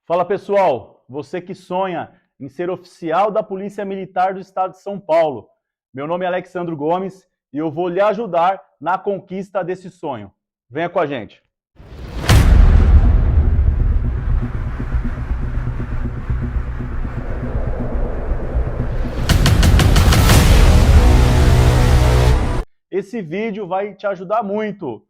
Fala pessoal, você que sonha em ser oficial da Polícia Militar do Estado de São Paulo. Meu nome é Alexandro Gomes e eu vou lhe ajudar na conquista desse sonho. Venha com a gente. Esse vídeo vai te ajudar muito.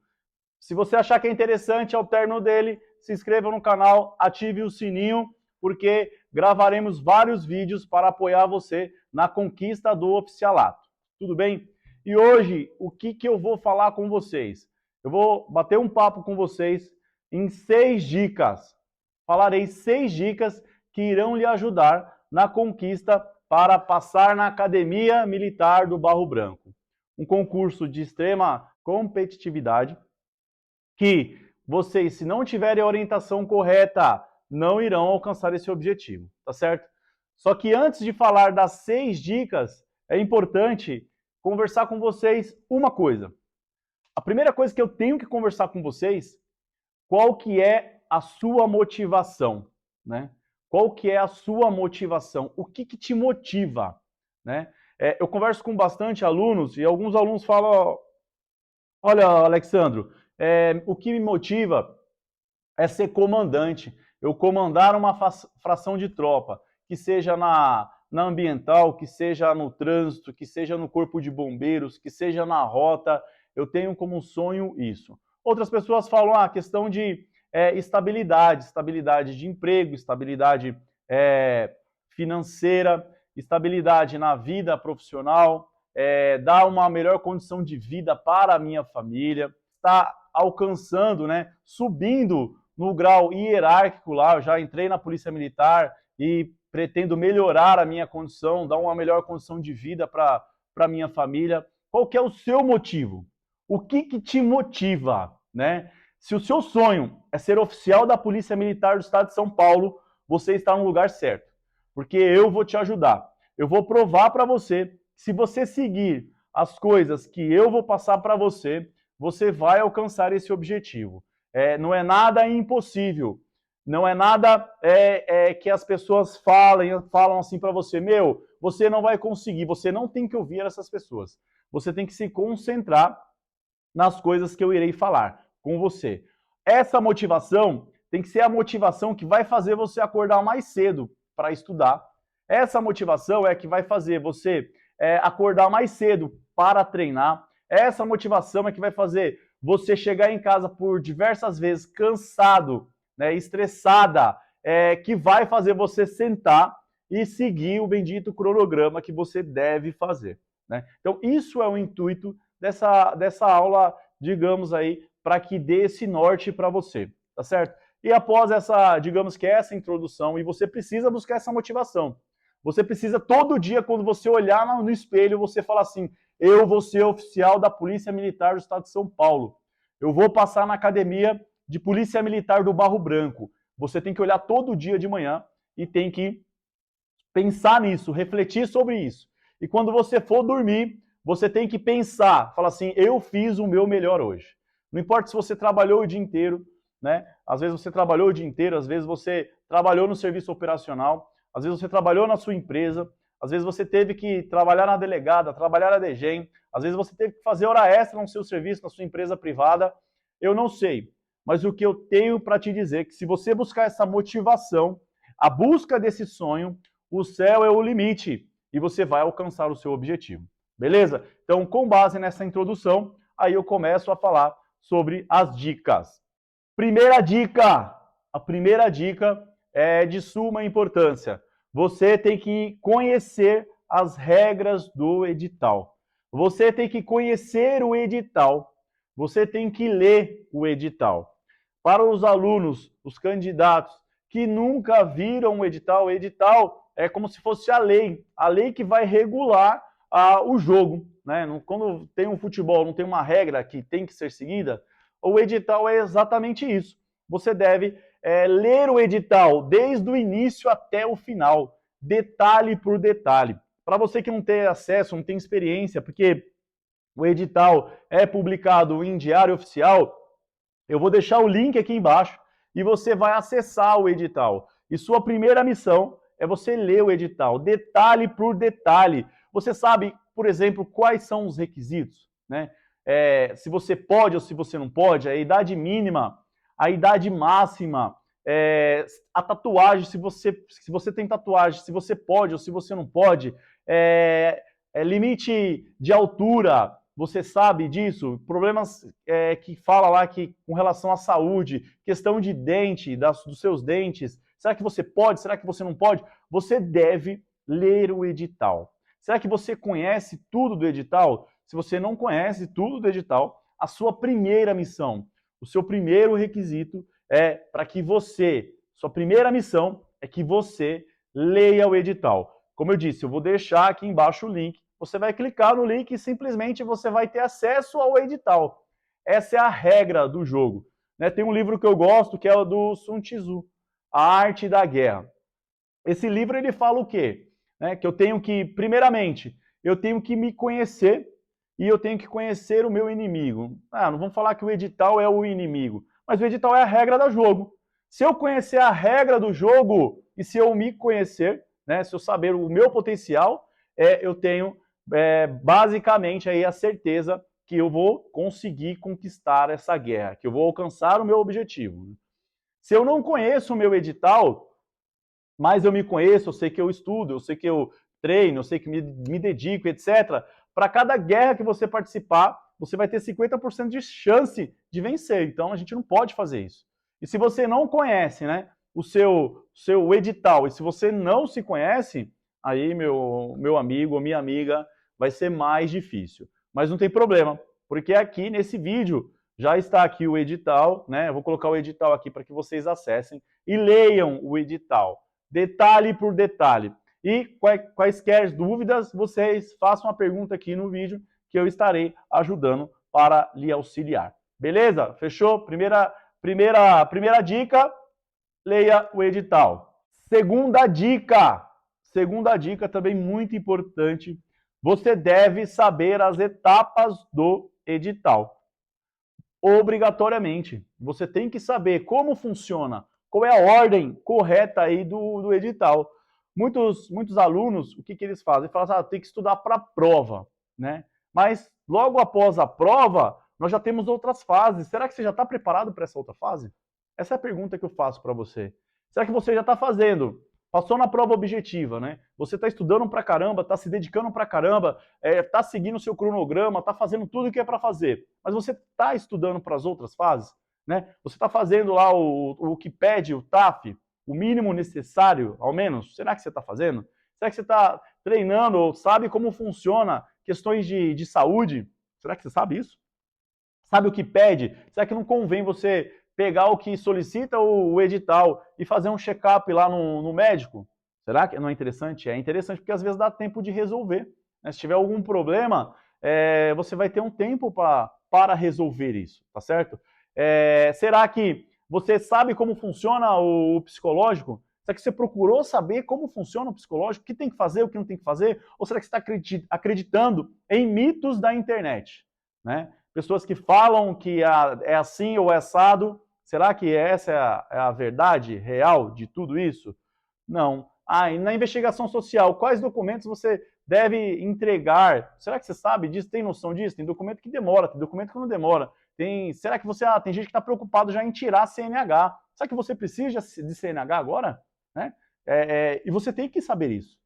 Se você achar que é interessante ao término dele, se inscreva no canal, ative o sininho, porque gravaremos vários vídeos para apoiar você na conquista do oficialato. Tudo bem? E hoje, o que eu vou falar com vocês? Eu vou bater um papo com vocês em 6 dicas. Falarei 6 dicas que irão lhe ajudar na conquista para passar na Academia Militar do Barro Branco. Um concurso de extrema competitividade, que vocês, se não tiverem a orientação correta, não irão alcançar esse objetivo, tá certo? Só que antes de falar das 6 dicas, é importante conversar com vocês uma coisa. A primeira coisa que eu tenho que conversar com vocês, qual que é a sua motivação, né? Qual que é a sua motivação? O que te motiva, né? Eu converso com bastante alunos e alguns alunos falam, olha, Alexandro, o que me motiva é ser comandante. Eu comandar uma fração de tropa, que seja na ambiental, que seja no trânsito, que seja no corpo de bombeiros, que seja na rota. Eu tenho como sonho isso. Outras pessoas falam a questão de estabilidade de emprego, estabilidade financeira, estabilidade na vida profissional, dar uma melhor condição de vida para a minha família, estar alcançando, né, subindo no grau hierárquico lá. Eu já entrei na Polícia Militar e pretendo melhorar a minha condição, dar uma melhor condição de vida para a minha família. Qual que é o seu motivo? O que te motiva, né? Se o seu sonho é ser oficial da Polícia Militar do Estado de São Paulo, você está no lugar certo, porque eu vou te ajudar. Eu vou provar para você que se você seguir as coisas que eu vou passar para você, você vai alcançar esse objetivo. Não é nada impossível, não é nada que as pessoas falam assim para você, você não vai conseguir. Você não tem que ouvir essas pessoas. Você tem que se concentrar nas coisas que eu irei falar com você. Essa motivação tem que ser a motivação que vai fazer você acordar mais cedo para estudar. Essa motivação é que vai fazer você acordar mais cedo para treinar. Essa motivação é que vai fazer você chegar em casa por diversas vezes cansado, né, estressada, que vai fazer você sentar e seguir o bendito cronograma que você deve fazer, né? Então, isso é o intuito dessa aula, digamos aí, para que dê esse norte para você, tá certo? E após essa, digamos que essa introdução, e você precisa buscar essa motivação. Você precisa todo dia, quando você olhar no espelho, você falar assim, eu vou ser oficial da Polícia Militar do Estado de São Paulo. Eu vou passar na Academia de Polícia Militar do Barro Branco. Você tem que olhar todo dia de manhã e tem que pensar nisso, refletir sobre isso. E quando você for dormir, você tem que pensar, falar assim, eu fiz o meu melhor hoje. Não importa se você trabalhou o dia inteiro, né? Às vezes você trabalhou o dia inteiro, às vezes você trabalhou no serviço operacional, às vezes você trabalhou na sua empresa, às vezes você teve que trabalhar na delegada, trabalhar na DGEM, às vezes você teve que fazer hora extra no seu serviço, na sua empresa privada. Eu não sei, mas o que eu tenho para te dizer é que se você buscar essa motivação, a busca desse sonho, o céu é o limite e você vai alcançar o seu objetivo. Beleza? Então, com base nessa introdução, aí eu começo a falar sobre as dicas. A primeira dica é de suma importância. Você tem que conhecer as regras do edital. Você tem que conhecer o edital. Você tem que ler o edital. Para os alunos, os candidatos que nunca viram o edital é como se fosse a lei que vai regular o jogo, né? Quando tem um futebol, não tem uma regra que tem que ser seguida, o edital é exatamente isso. Você deve ler o edital desde o início até o final, detalhe por detalhe. Para você que não tem acesso, não tem experiência, porque o edital é publicado em diário oficial, eu vou deixar o link aqui embaixo e você vai acessar o edital. E sua primeira missão é você ler o edital, detalhe por detalhe. Você sabe, por exemplo, quais são os requisitos, né? Se você pode ou se você não pode, a idade mínima, a idade máxima, a tatuagem, se você tem tatuagem, se você pode ou se você não pode, limite de altura, você sabe disso? Problemas que fala lá que com relação à saúde, questão de dente, dos seus dentes, será que você pode? Será que você não pode? Você deve ler o edital. Será que você conhece tudo do edital? Se você não conhece tudo do edital, a sua primeira missão, o seu primeiro requisito é para que você, sua primeira missão é que você leia o edital. Como eu disse, eu vou deixar aqui embaixo o link. Você vai clicar no link e simplesmente você vai ter acesso ao edital. Essa é a regra do jogo. Né? Tem um livro que eu gosto, que é o do Sun Tzu, A Arte da Guerra. Esse livro ele fala o quê? Que eu tenho que, primeiramente, eu tenho que me conhecer e eu tenho que conhecer o meu inimigo. Não vamos falar que o edital é o inimigo, mas o edital é a regra do jogo. Se eu conhecer a regra do jogo e se eu me conhecer, né, se eu saber o meu potencial, eu tenho basicamente aí a certeza que eu vou conseguir conquistar essa guerra, que eu vou alcançar o meu objetivo. Se eu não conheço o meu edital, mas eu me conheço, eu sei que eu estudo, eu sei que eu treino, eu sei que me dedico, etc. Para cada guerra que você participar, você vai ter 50% de chance de vencer. Então a gente não pode fazer isso. E se você não conhece, né, o seu edital, e se você não se conhece, aí meu amigo ou minha amiga, vai ser mais difícil. Mas não tem problema, porque aqui nesse vídeo já está aqui o edital, né? Eu vou colocar o edital aqui para que vocês acessem e leiam o edital, detalhe por detalhe. E quaisquer dúvidas, vocês façam a pergunta aqui no vídeo que eu estarei ajudando para lhe auxiliar. Beleza? Fechou? Primeira dica, leia o edital. Segunda dica também muito importante, você deve saber as etapas do edital. Obrigatoriamente. Você tem que saber como funciona, qual é a ordem correta aí do edital. Muitos alunos, o que eles fazem? Eles falam assim, tem que estudar para a prova, né? Mas logo após a prova, nós já temos outras fases. Será que você já está preparado para essa outra fase? Essa é a pergunta que eu faço para você. Será que você já está fazendo? Passou na prova objetiva, né? Você está estudando pra caramba, está se dedicando pra caramba, está seguindo o seu cronograma, está fazendo tudo o que é para fazer. Mas você está estudando para as outras fases, né? Você está fazendo lá o que pede o TAF, o mínimo necessário, ao menos? Será que você está fazendo? Será que você está treinando ou sabe como funciona questões de saúde? Será que você sabe isso? Sabe o que pede? Será que não convém você pegar o que solicita o edital e fazer um check-up lá no médico? Será que não é interessante? É interessante porque às vezes dá tempo de resolver. Né? Se tiver algum problema, você vai ter um tempo para resolver isso, tá certo? Será que você sabe como funciona o psicológico? Será que você procurou saber como funciona o psicológico? O que tem que fazer, o que não tem que fazer? Ou será que você está acreditando em mitos da internet? Né? Pessoas que falam que é assim ou é assado. Será que essa é a verdade real de tudo isso? Não. E na investigação social, quais documentos você deve entregar? Será que você sabe disso? Tem noção disso? Tem documento que demora, tem documento que não demora. Será que você... tem gente que está preocupado já em tirar CNH. Será que você precisa de CNH agora? Né? E você tem que saber isso.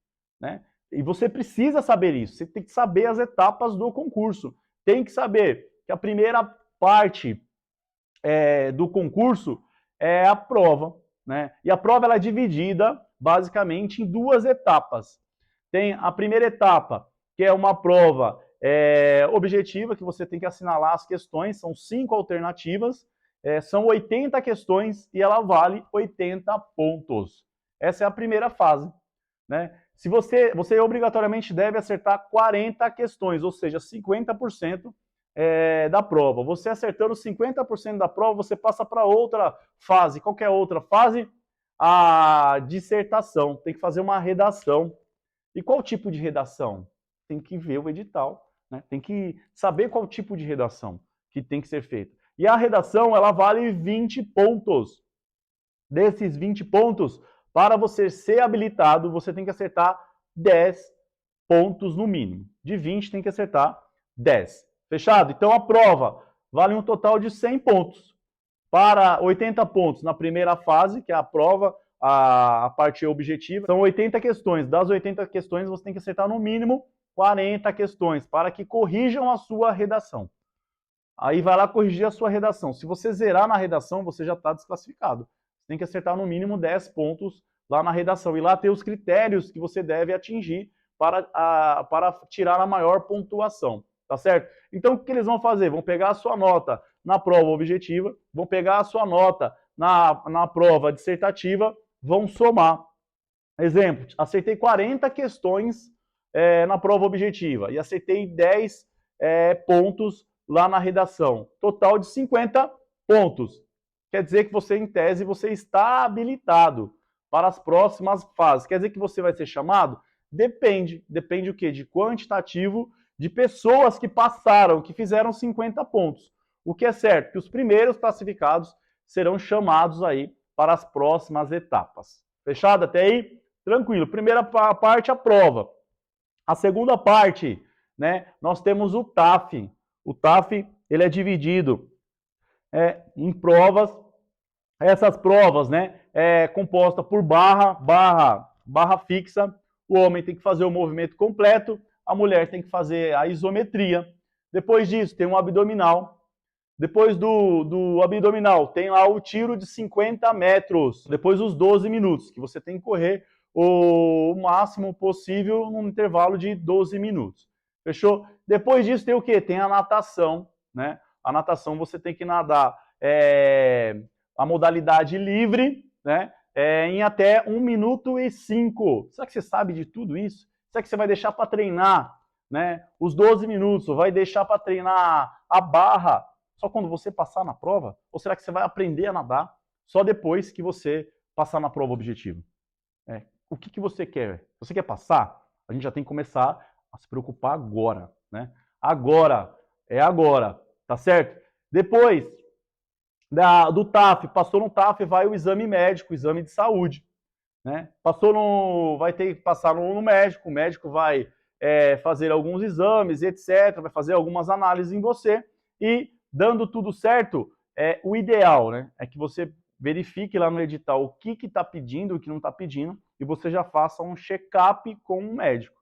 Né? E você precisa saber isso. Você tem que saber as etapas do concurso. Tem que saber que a primeira parte do concurso é a prova, né? E a prova ela é dividida basicamente em duas etapas. Tem a primeira etapa, que é uma prova objetiva, que você tem que assinalar as questões, são 5 alternativas, são 80 questões e ela vale 80 pontos. Essa é a primeira fase, né? Se você obrigatoriamente deve acertar 40 questões, ou seja, 50% da prova. Você acertando 50% da prova, você passa para outra fase. Qual que é a outra fase? A dissertação. Tem que fazer uma redação. E qual tipo de redação? Tem que ver o edital, né? Tem que saber qual tipo de redação que tem que ser feita. E a redação, ela vale 20 pontos. Desses 20 pontos, Para você ser habilitado, você tem que acertar 10 pontos no mínimo. De 20 tem que acertar 10. Fechado? Então a prova vale um total de 100 pontos. Para 80 pontos na primeira fase, que é a prova, a parte objetiva, são 80 questões. Das 80 questões, você tem que acertar no mínimo 40 questões, para que corrijam a sua redação. Aí vai lá corrigir a sua redação. Se você zerar na redação, você já está desclassificado. Você tem que acertar no mínimo 10 pontos lá na redação. E lá tem os critérios que você deve atingir para tirar a maior pontuação. Tá certo? Então, o que eles vão fazer? Vão pegar a sua nota na prova objetiva, vão pegar a sua nota na prova dissertativa, vão somar. Exemplo, acertei 40 questões na prova objetiva e acertei 10 pontos lá na redação. Total de 50 pontos. Quer dizer que você, em tese, você está habilitado para as próximas fases. Quer dizer que você vai ser chamado? Depende. Depende o quê? De quantitativo de pessoas que passaram, que fizeram 50 pontos. O que é certo? Que os primeiros classificados serão chamados aí para as próximas etapas. Fechado até aí? Tranquilo. Primeira parte, a prova. A segunda parte, né, nós temos o TAF. O TAF, ele é dividido em provas. Essas provas, né, é composta por barra fixa. O homem tem que fazer o movimento completo, a mulher tem que fazer a isometria. Depois disso, tem um abdominal. Depois do abdominal, tem lá o tiro de 50 metros. Depois os 12 minutos, que você tem que correr o máximo possível num intervalo de 12 minutos. Fechou? Depois disso tem o quê? Tem a natação, né? A natação você tem que nadar a modalidade livre, né? Em até 1 minuto e 5. Será que você sabe de tudo isso? Será que você vai deixar para treinar, né, os 12 minutos? Ou vai deixar para treinar a barra só quando você passar na prova? Ou será que você vai aprender a nadar só depois que você passar na prova objetiva? O que você quer? Você quer passar? A gente já tem que começar a se preocupar agora, né? Agora, agora, tá certo? Depois do TAF, passou no TAF, vai o exame médico, o exame de saúde, né? Vai ter que passar no médico, o médico vai fazer alguns exames, etc., vai fazer algumas análises em você e, dando tudo certo, o ideal, né, é que você verifique lá no edital o que está pedindo, o que não está pedindo, e você já faça um check-up com o médico.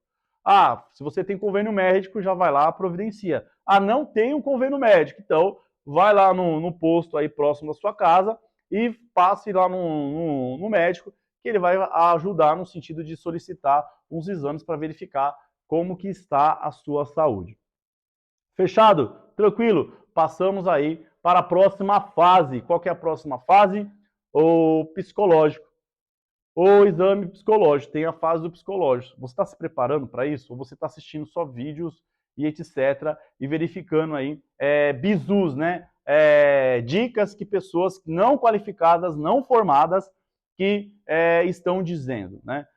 Se você tem convênio médico, já vai lá, providencia. Não tem um convênio médico, então vai lá no posto aí próximo da sua casa e passe lá no médico, que ele vai ajudar no sentido de solicitar uns exames para verificar como que está a sua saúde. Fechado? Tranquilo? Passamos aí para a próxima fase. Qual que é a próxima fase? O psicológico. O exame psicológico. Tem a fase do psicológico. Você está se preparando para isso? Ou você está assistindo só vídeos e etc. e verificando aí bizus, né? Dicas que pessoas não qualificadas, não formadas, que estão dizendo, né?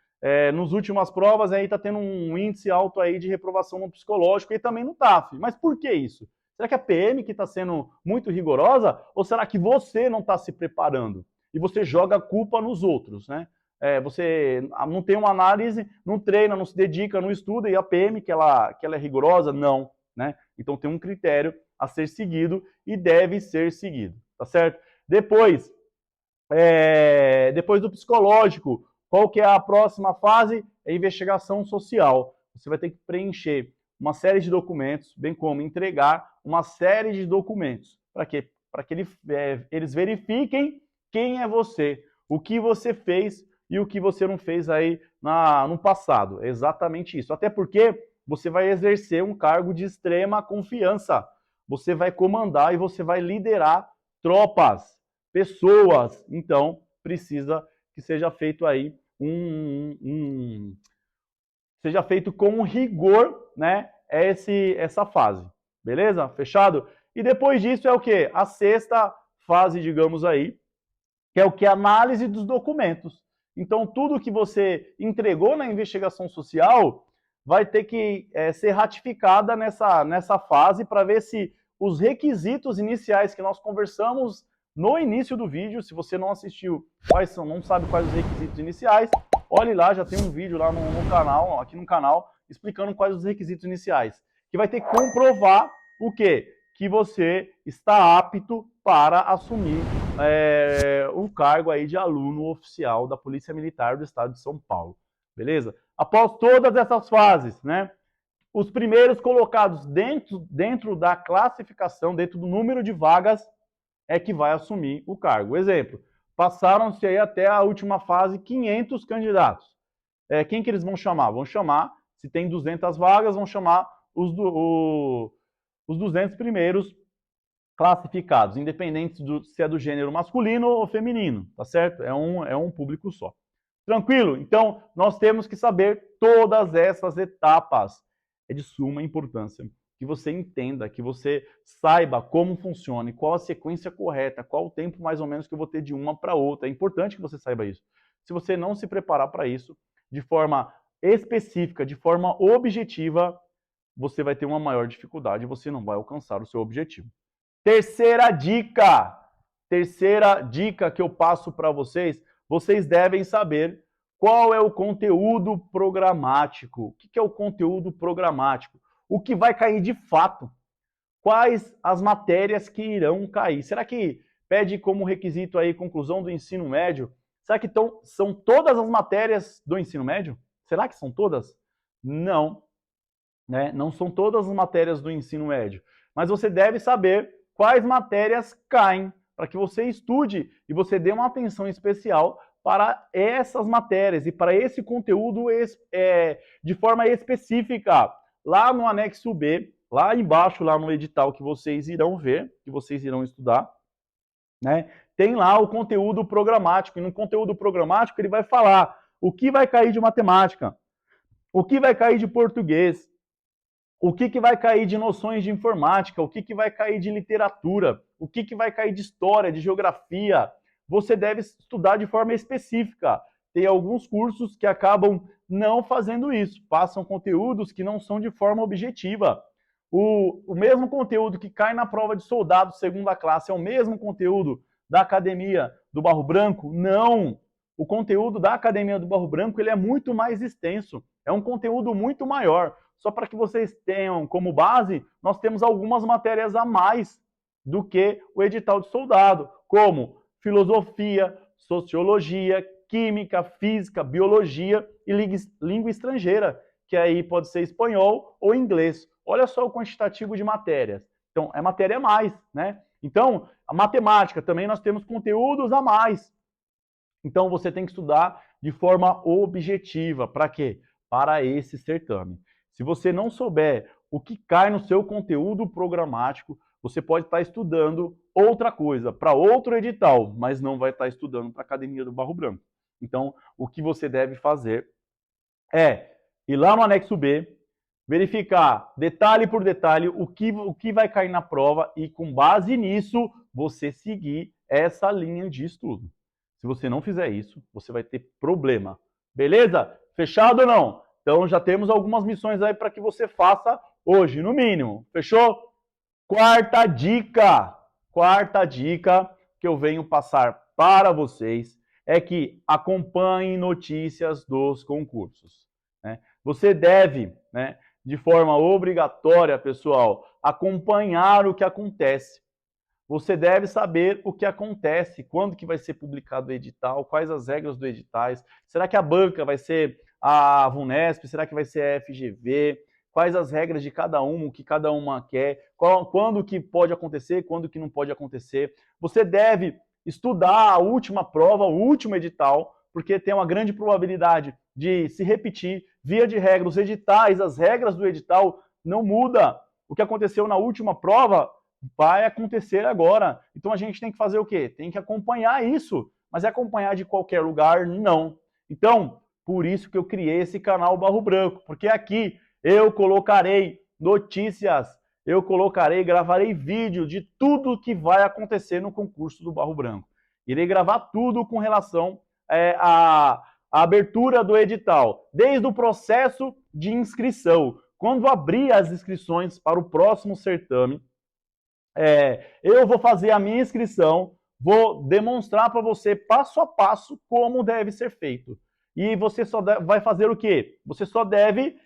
Nos últimas provas aí está tendo um índice alto aí de reprovação no psicológico e também no TAF. Mas por que isso? Será que a PM que está sendo muito rigorosa ou será que você não está se preparando? E você joga a culpa nos outros, né? Você não tem uma análise, não treina, não se dedica, não estuda, e a PM que ela é rigorosa? Não, né? Então tem um critério a ser seguido e deve ser seguido, tá certo? Depois do psicológico, qual que é a próxima fase? É a investigação social. Você vai ter que preencher uma série de documentos, bem como entregar uma série de documentos. Para quê? Para que eles verifiquem quem é você, o que você fez e o que você não fez aí no passado. É exatamente isso. Até porque você vai exercer um cargo de extrema confiança. Você vai comandar e você vai liderar tropas, pessoas. Então, precisa que seja feito aí seja feito com rigor, né, essa fase. Beleza? Fechado? E depois disso é o quê? A sexta fase, digamos aí, que é o que? Análise dos documentos. Então, tudo que você entregou na investigação social vai ter que ser ratificada nessa fase para ver se os requisitos iniciais que nós conversamos no início do vídeo. Se você não assistiu, não sabe quais os requisitos iniciais, olhe lá, já tem um vídeo lá no canal, aqui no canal, explicando quais os requisitos iniciais. Que vai ter que comprovar o quê? Que você está apto para assumir o cargo aí de aluno oficial da Polícia Militar do Estado de São Paulo. Beleza? Após todas essas fases, né? Os primeiros colocados dentro da classificação, dentro do número de vagas, é que vai assumir o cargo. Exemplo, passaram-se aí até a última fase 500 candidatos. Quem que eles vão chamar? Vão chamar, se tem 200 vagas, vão chamar os 200 primeiros classificados, independente se é do gênero masculino ou feminino, tá certo? É um público só. Tranquilo? Então, nós temos que saber todas essas etapas. É de suma importância que você entenda, que você saiba como funciona, qual a sequência correta, qual o tempo mais ou menos que eu vou ter de uma para outra. É importante que você saiba isso. Se você não se preparar para isso, de forma específica, de forma objetiva, você vai ter uma maior dificuldade e você não vai alcançar o seu objetivo. Terceira dica que eu passo para vocês, vocês devem saber qual é o conteúdo programático. O que é o conteúdo programático? O que vai cair de fato? Quais as matérias que irão cair? Será que pede como requisito aí conclusão do ensino médio? Será que são todas as matérias do ensino médio? Será que são todas? Não, né? Não são todas as matérias do ensino médio. Mas você deve saber quais matérias caem para que você estude e você dê uma atenção especial para essas matérias e para esse conteúdo de forma específica. Lá no anexo B, lá embaixo, lá no edital que vocês irão ver, que vocês irão estudar, né? Tem lá o conteúdo programático. E no conteúdo programático ele vai falar o que vai cair de matemática, o que vai cair de português, o que vai cair de noções de informática, o que vai cair de literatura, o que vai cair de história, de geografia. Você deve estudar de forma específica. Tem alguns cursos que acabam não fazendo isso, passam conteúdos que não são de forma objetiva. O mesmo conteúdo que cai na prova de soldado segunda classe é o mesmo conteúdo da Academia do Barro Branco? Não! O conteúdo da Academia do Barro Branco ele é muito mais extenso, é um conteúdo muito maior. Só para que vocês tenham como base, nós temos algumas matérias a mais do que o edital de soldado, como filosofia, sociologia, química, física, biologia e língua estrangeira, que aí pode ser espanhol ou inglês. Olha só o quantitativo de matérias. Então, é matéria a mais, né? Então, a matemática também nós temos conteúdos a mais. Então, você tem que estudar de forma objetiva. Para quê? Para esse certame. Se você não souber o que cai no seu conteúdo programático, você pode estar estudando outra coisa, para outro edital, mas não vai estar estudando para a Academia do Barro Branco. Então, o que você deve fazer é ir lá no anexo B, verificar detalhe por detalhe o que vai cair na prova e, com base nisso, você seguir essa linha de estudo. Se você não fizer isso, você vai ter problema. Beleza? Fechado ou não? Então já temos algumas missões aí para que você faça hoje, no mínimo. Fechou? Quarta dica que eu venho passar para vocês é que acompanhem notícias dos concursos, né? Você deve, né, de forma obrigatória, pessoal, acompanhar o que acontece. Você deve saber o que acontece, quando que vai ser publicado o edital, quais as regras do editais, será que a banca vai ser a VUNESP, será que vai ser a FGV, quais as regras de cada uma, o que cada uma quer, quando que pode acontecer, quando que não pode acontecer. Você deve estudar a última prova, o último edital, porque tem uma grande probabilidade de se repetir. Via de regra, os editais, as regras do edital não mudam. O que aconteceu na última prova vai acontecer agora. Então a gente tem que fazer o quê? Tem que acompanhar isso. Mas é acompanhar de qualquer lugar? Não. Então, por isso que eu criei esse canal Barro Branco, porque aqui eu colocarei notícias, gravarei vídeo de tudo que vai acontecer no concurso do Barro Branco. Irei gravar tudo com relação à abertura do edital, desde o processo de inscrição. Quando abrir as inscrições para o próximo certame, eu vou fazer a minha inscrição, vou demonstrar para você passo a passo como deve ser feito. E você só vai fazer o quê? Você só deve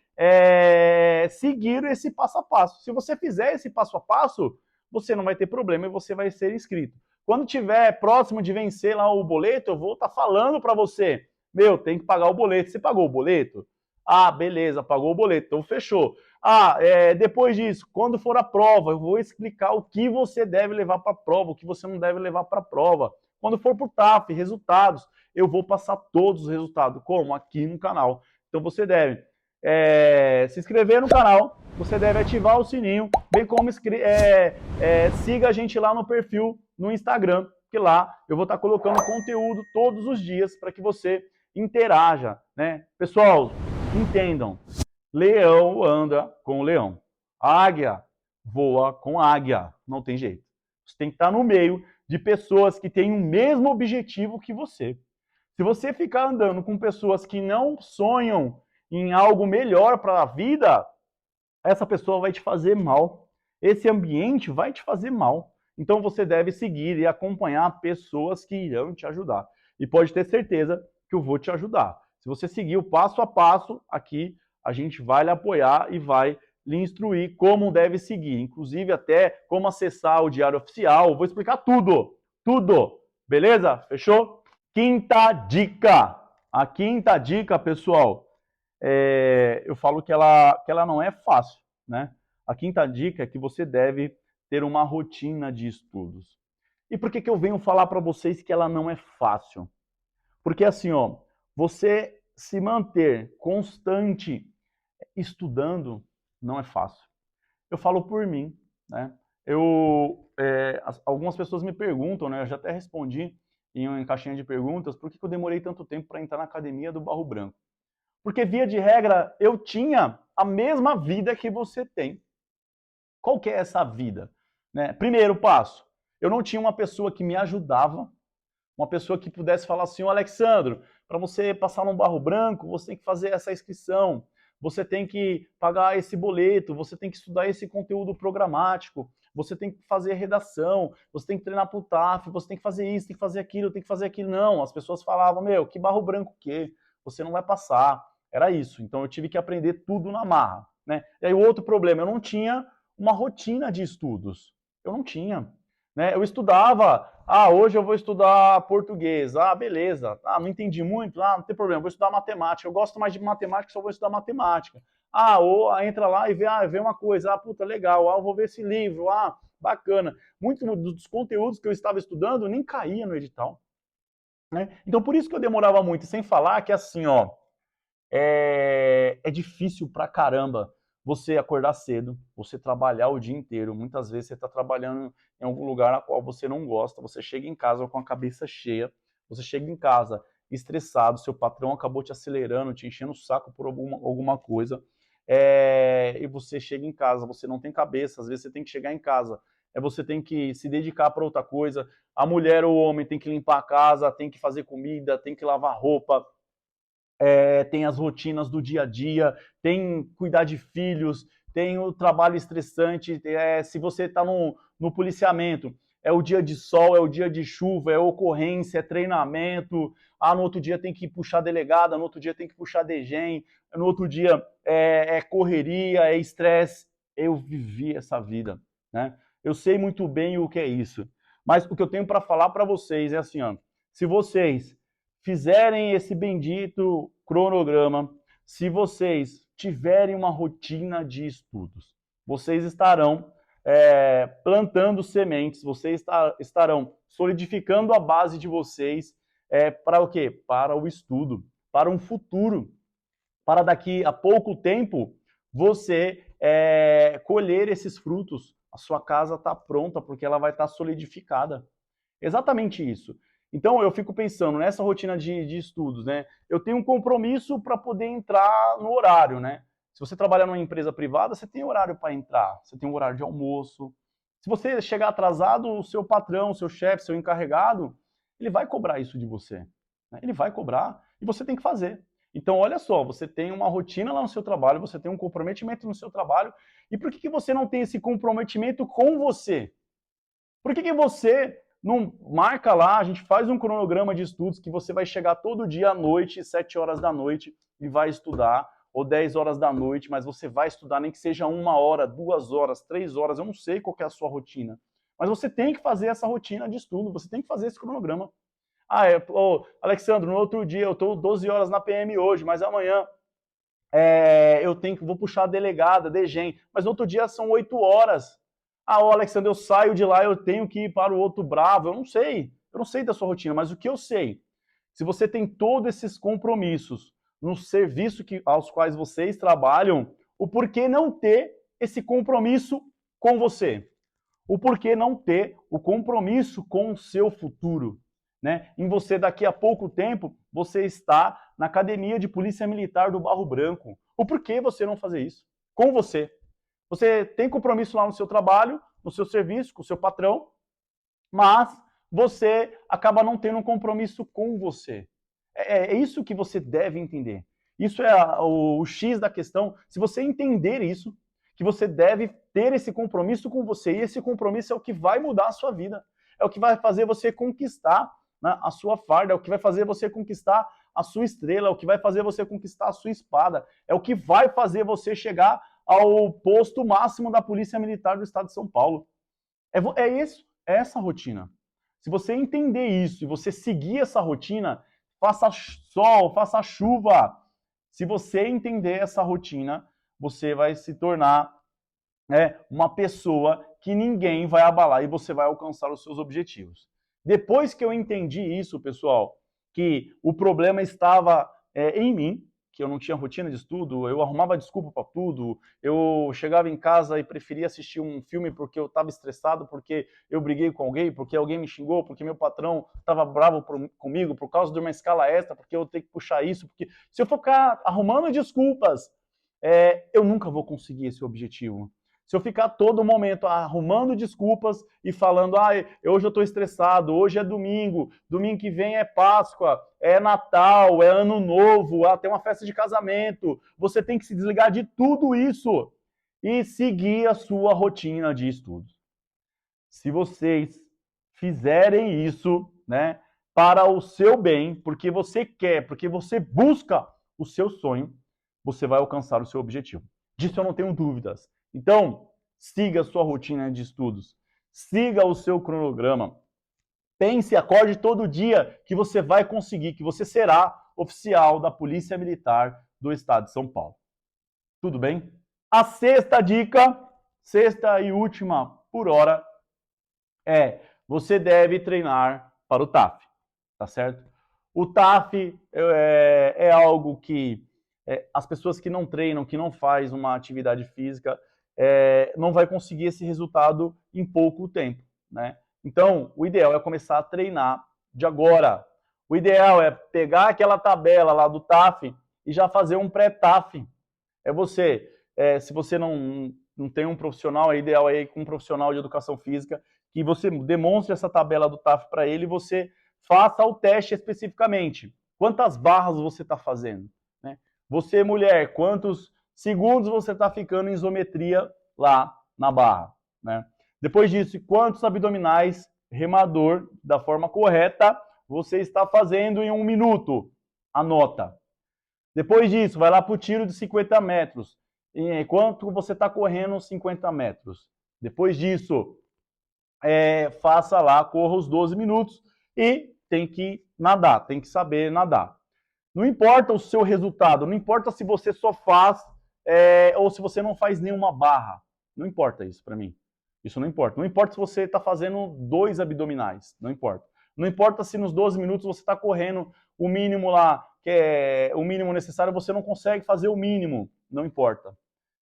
seguir esse passo a passo. Se você fizer esse passo a passo, você não vai ter problema e você vai ser inscrito. Quando tiver próximo de vencer lá o boleto, eu vou estar falando para você, meu, tem que pagar o boleto. Você pagou o boleto? Ah, beleza, pagou o boleto, então fechou. Ah, depois disso, quando for a prova, eu vou explicar o que você deve levar para a prova, o que você não deve levar para a prova. Quando for para o TAF, resultados, eu vou passar todos os resultados, como? Aqui no canal. Então você deve se inscrever no canal, você deve ativar o sininho, bem como siga a gente lá no perfil no Instagram, que lá eu vou estar colocando conteúdo todos os dias para que você interaja, né? Pessoal, entendam, leão anda com leão, águia voa com águia, não tem jeito. Você tem que estar no meio de pessoas que têm o mesmo objetivo que você. Se você ficar andando com pessoas que não sonham em algo melhor para a vida, essa pessoa vai te fazer mal. Esse ambiente vai te fazer mal. Então você deve seguir e acompanhar pessoas que irão te ajudar. E pode ter certeza que eu vou te ajudar. Se você seguir o passo a passo aqui, a gente vai lhe apoiar e vai lhe instruir como deve seguir, inclusive até como acessar o diário oficial. Vou explicar tudo, tudo. Beleza? Fechou? Quinta dica. A quinta dica, pessoal, eu falo que ela não é fácil, né? A quinta dica é que você deve ter uma rotina de estudos. E por que eu venho falar para vocês que ela não é fácil? Porque assim, ó, você se manter constante estudando não é fácil. Eu falo por mim, né? Algumas pessoas me perguntam, né? Eu já até respondi em caixinha de perguntas, por que eu demorei tanto tempo para entrar na academia do Barro Branco? Porque, via de regra, eu tinha a mesma vida que você tem. Qual que é essa vida? Né? Primeiro passo, eu não tinha uma pessoa que me ajudava, uma pessoa que pudesse falar assim, ô Alexandro, para você passar no Barro Branco, você tem que fazer essa inscrição, você tem que pagar esse boleto, você tem que estudar esse conteúdo programático, você tem que fazer redação, você tem que treinar pro TAF, você tem que fazer isso, tem que fazer aquilo, tem que fazer aquilo. Não, as pessoas falavam, meu, que Barro Branco o quê? Você não vai passar. Era isso. Então eu tive que aprender tudo na marra, né? E aí o outro problema, eu não tinha uma rotina de estudos. Eu não tinha. Né? Eu estudava, hoje eu vou estudar português, beleza, não entendi muito, não tem problema, vou estudar matemática, eu gosto mais de matemática, só vou estudar matemática. Ou entra lá e vê uma coisa, puta, legal, eu vou ver esse livro, bacana. Muitos dos conteúdos que eu estava estudando nem caía no edital. Né? Então por isso que eu demorava muito, sem falar que assim, ó, é difícil pra caramba você acordar cedo, você trabalhar o dia inteiro. Muitas vezes você está trabalhando em algum lugar na qual você não gosta, você chega em casa com a cabeça cheia, você chega em casa estressado, seu patrão acabou te acelerando, te enchendo o saco por alguma coisa, e você chega em casa, você não tem cabeça, às vezes você tem que chegar em casa, você tem que se dedicar para outra coisa, a mulher ou o homem tem que limpar a casa, tem que fazer comida, tem que lavar roupa, tem as rotinas do dia a dia, tem cuidar de filhos, tem o trabalho estressante, se você está no policiamento, é o dia de sol, é o dia de chuva, é ocorrência, é treinamento, no outro dia tem que puxar delegada, no outro dia tem que puxar DGEM, no outro dia é correria, é estresse. Eu vivi essa vida, né? Eu sei muito bem o que é isso. Mas o que eu tenho para falar para vocês é assim, ó, se vocês fizerem esse bendito cronograma, se vocês tiverem uma rotina de estudos, vocês estarão plantando sementes, vocês estarão solidificando a base de vocês para o quê? Para o estudo, para um futuro, para daqui a pouco tempo você colher esses frutos. A sua casa está pronta porque ela vai estar solidificada. Exatamente isso. Então eu fico pensando nessa rotina de estudos, né? Eu tenho um compromisso para poder entrar no horário, né? Se você trabalhar numa empresa privada, você tem horário para entrar, você tem um horário de almoço. Se você chegar atrasado, o seu patrão, o seu chefe, seu encarregado, ele vai cobrar isso de você. Né? Ele vai cobrar e você tem que fazer. Então, olha só, você tem uma rotina lá no seu trabalho, você tem um comprometimento no seu trabalho, e por que você não tem esse comprometimento com você? Por que você Não, marca lá, a gente faz um cronograma de estudos que você vai chegar todo dia à noite, 7 horas da noite, e vai estudar, ou 10 horas da noite, mas você vai estudar, nem que seja 1 hora, 2 horas, 3 horas, eu não sei qual que é a sua rotina. Mas você tem que fazer essa rotina de estudo, você tem que fazer esse cronograma. Alexandre, no outro dia eu estou 12 horas na PM hoje, mas amanhã vou puxar a delegada, DGEM, mas no outro dia são 8 horas. Alexandre, eu saio de lá, eu tenho que ir para o outro Bravo, eu não sei da sua rotina, mas o que eu sei, se você tem todos esses compromissos no serviço aos quais vocês trabalham, o porquê não ter esse compromisso com você? O porquê não ter o compromisso com o seu futuro? Né? Em você, daqui a pouco tempo, você está na Academia de Polícia Militar do Barro Branco. O porquê você não fazer isso? Com você. Você tem compromisso lá no seu trabalho, no seu serviço, com o seu patrão, mas você acaba não tendo um compromisso com você. É isso que você deve entender. Isso é o X da questão. Se você entender isso, que você deve ter esse compromisso com você, e esse compromisso é o que vai mudar a sua vida. É o que vai fazer você conquistar, né, a sua farda, é o que vai fazer você conquistar a sua estrela, é o que vai fazer você conquistar a sua espada, é o que vai fazer você chegar ao posto máximo da Polícia Militar do Estado de São Paulo. É essa a rotina. Se você entender isso e você seguir essa rotina, faça sol, faça chuva. Se você entender essa rotina, você vai se tornar uma pessoa que ninguém vai abalar e você vai alcançar os seus objetivos. Depois que eu entendi isso, pessoal, que o problema estava em mim, que eu não tinha rotina de estudo, eu arrumava desculpa para tudo, eu chegava em casa e preferia assistir um filme porque eu estava estressado, porque eu briguei com alguém, porque alguém me xingou, porque meu patrão estava bravo comigo por causa de uma escala extra, porque eu tenho que puxar isso, porque se eu ficar arrumando desculpas, eu nunca vou conseguir esse objetivo. Se eu ficar todo momento arrumando desculpas e falando, hoje eu estou estressado, hoje é domingo que vem é Páscoa, é Natal, é Ano Novo, tem uma festa de casamento, você tem que se desligar de tudo isso e seguir a sua rotina de estudos. Se vocês fizerem isso, né, para o seu bem, porque você quer, porque você busca o seu sonho, você vai alcançar o seu objetivo. Disso eu não tenho dúvidas. Então, siga a sua rotina de estudos, siga o seu cronograma, pense, acorde todo dia que você vai conseguir, que você será oficial da Polícia Militar do Estado de São Paulo. Tudo bem? A sexta dica, sexta e última por hora, você deve treinar para o TAF, tá certo? O TAF é algo que as pessoas que não treinam, que não fazem uma atividade física, não vai conseguir esse resultado em pouco tempo, né? Então, o ideal é começar a treinar de agora. O ideal é pegar aquela tabela lá do TAF e já fazer um pré-TAF. Se você não tem um profissional, é ideal aí com um profissional de educação física, que você demonstre essa tabela do TAF para ele e você faça o teste especificamente. Quantas barras você está fazendo? Né? Você, mulher, quantos segundos você está ficando em isometria lá na barra? Né? Depois disso, quantos abdominais remador da forma correta você está fazendo em 1 minuto? Anota. Depois disso, vai lá para o tiro de 50 metros. Quanto você está correndo 50 metros? Depois disso, faça lá, corra os 12 minutos e tem que nadar, tem que saber nadar. Não importa o seu resultado, não importa se você só faz ou se você não faz nenhuma barra. Não importa isso para mim. Isso não importa. Não importa se você está fazendo 2 abdominais. Não importa. Não importa se nos 12 minutos você está correndo o mínimo lá, que é o mínimo necessário, você não consegue fazer o mínimo. Não importa.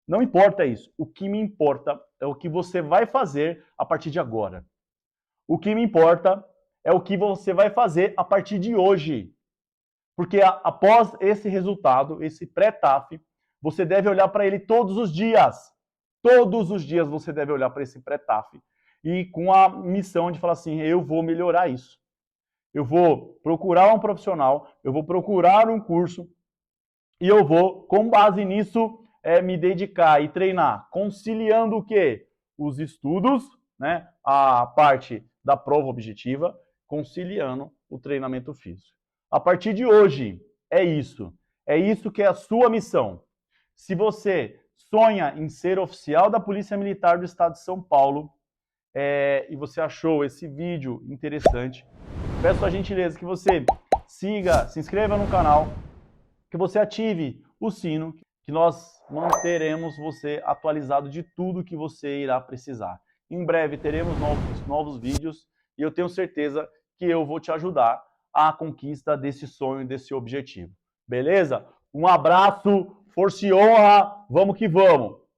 Não importa isso. O que me importa é o que você vai fazer a partir de agora. O que me importa é o que você vai fazer a partir de hoje. Porque após esse resultado, esse pré-TAF, você deve olhar para ele todos os dias. Todos os dias você deve olhar para esse pré-TAF. E com a missão de falar assim, eu vou melhorar isso. Eu vou procurar um profissional, eu vou procurar um curso e eu vou, com base nisso, me dedicar e treinar, conciliando o quê? Os estudos, né? A parte da prova objetiva, conciliando o treinamento físico. A partir de hoje, é isso. É isso que é a sua missão. Se você sonha em ser oficial da Polícia Militar do Estado de São Paulo, e você achou esse vídeo interessante, peço a gentileza que você siga, se inscreva no canal, que você ative o sino, que nós manteremos você atualizado de tudo que você irá precisar. Em breve teremos novos vídeos e eu tenho certeza que eu vou te ajudar à conquista desse sonho, desse objetivo. Beleza? Um abraço, força e honra, vamos que vamos!